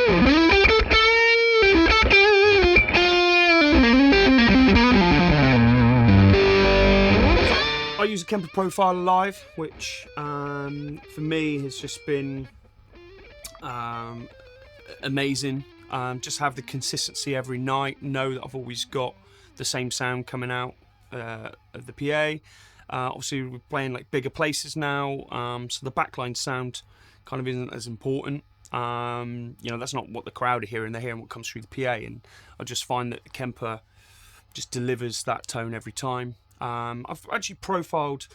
I use a Kemper Profiler Live, which for me has just been amazing. Just have the consistency every night, know that I've always got the same sound coming out of the PA. Obviously we're playing like bigger places now, so the backline sound kind of isn't as important. That's not what the crowd are hearing, they're hearing what comes through the PA, and I just find that the Kemper just delivers that tone every time. I've actually profiled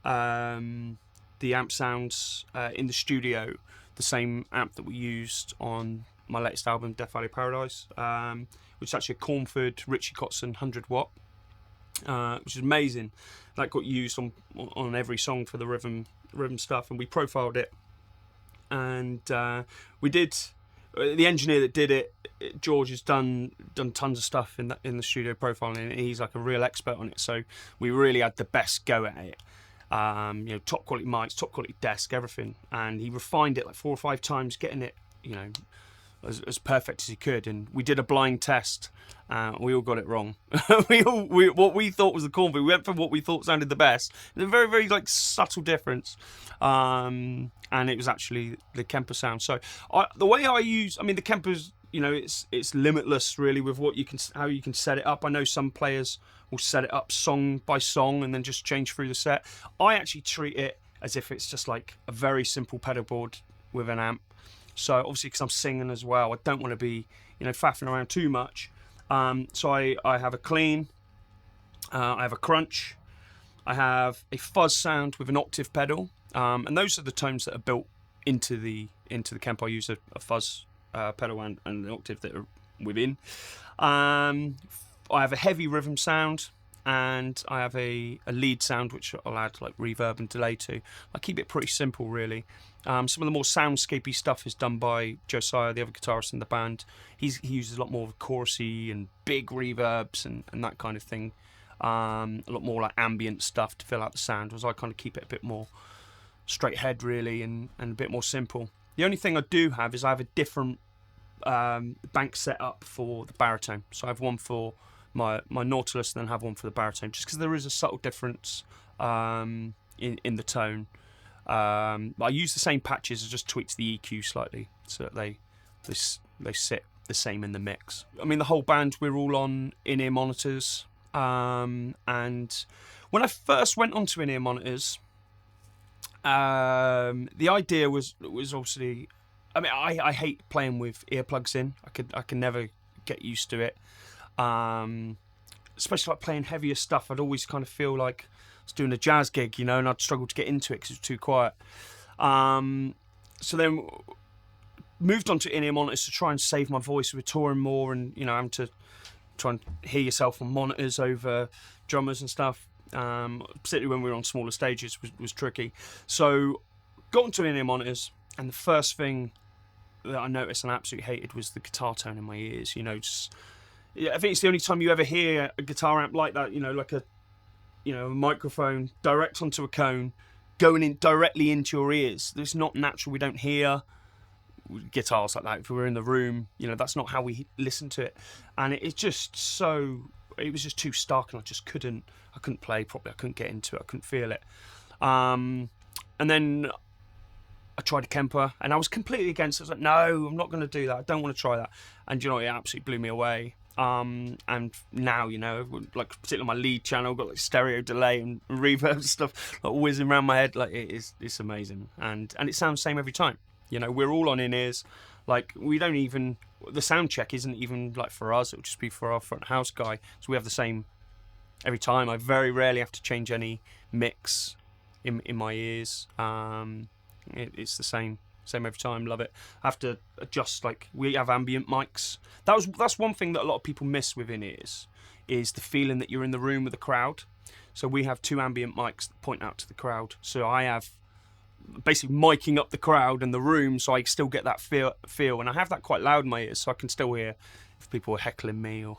the amp sounds in the studio, the same amp that we used on my latest album, Death Valley Paradise, which is actually a Cornford Richie Kotzen 100 watt, which is amazing. That got used on every song for the rhythm stuff, and we profiled it. And we did. The engineer that did it, George, has done tons of stuff in the studio profiling, and he's like a real expert on it. So we really had the best go at it. Top quality mics, top quality desk, everything, and he refined it like 4 or 5 times, getting it, as perfect as he could. And we did a blind test. We all got it wrong. What we thought was the Cornford, we went for what we thought sounded the best. There's a very, very subtle difference, and it was actually the Kemper sound. So the way I use, the Kemper's, it's limitless really with how you can set it up. I know some players will set it up song by song and then just change through the set. I actually treat it as if it's just like a very simple pedal board with an amp. So obviously, because I'm singing as well, I don't want to be, faffing around too much. So I have a clean, I have a crunch, I have a fuzz sound with an octave pedal, and those are the tones that are built into the Kemper. I use a fuzz pedal and an octave that are within. I have a heavy rhythm sound, and I have a lead sound which I'll add like reverb and delay to. I keep it pretty simple really. Some of the more soundscapey stuff is done by Josiah, the other guitarist in the band. He uses a lot more of chorusy and big reverbs and that kind of thing. A lot more like ambient stuff to fill out the sound, whereas I kind of keep it a bit more straight ahead really and a bit more simple. The only thing I do have is I have a different bank set up for the baritone. So I have one for my Nautilus and then have one for the baritone, just because there is a subtle difference in the tone. I use the same patches, I just tweaked the EQ slightly so that they sit the same in the mix. The whole band, we're all on in-ear monitors, and when I first went onto in-ear monitors, the idea was obviously, I hate playing with earplugs in. I can never get used to it, especially like playing heavier stuff. I'd always kind of feel like I was doing a jazz gig, and I'd struggle to get into it because it was too quiet. So then moved on to in-ear monitors to try and save my voice. We're touring more, and having to try and hear yourself on monitors over drummers and stuff, particularly when we were on smaller stages, was tricky. So got onto in-ear monitors, and the first thing that I noticed and I absolutely hated was the guitar tone in my ears. I think it's the only time you ever hear a guitar amp like that, like a microphone direct onto a cone going in directly into your ears. It's not natural. We don't hear guitars like that if we were in the room. That's not how we listen to it, and it was just too stark, and I couldn't play properly. I couldn't get into it. I couldn't feel it. And then I tried a Kemper, and I was completely against it. I was like, no, I'm not going to do that. I don't want to try that. And it absolutely blew me away. And now, like particularly my lead channel, got like stereo delay and reverb and stuff like whizzing around my head. Like it's amazing, and it sounds the same every time. We're all on in-ears. Like the sound check isn't even like for us. It'll just be for our front house guy. So we have the same every time. I very rarely have to change any mix in my ears. It's the same every time. Love it. I have to adjust, like we have ambient mics. That's one thing that a lot of people miss with in-ears, is the feeling that you're in the room with the crowd. So we have 2 ambient mics that point out to the crowd. So I have basically miking up the crowd and the room, so I still get that feel, and I have that quite loud in my ears, so I can still hear if people are heckling me or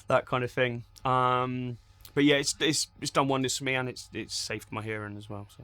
that kind of thing. But yeah, it's done wonders for me, and it's saved my hearing as well. So.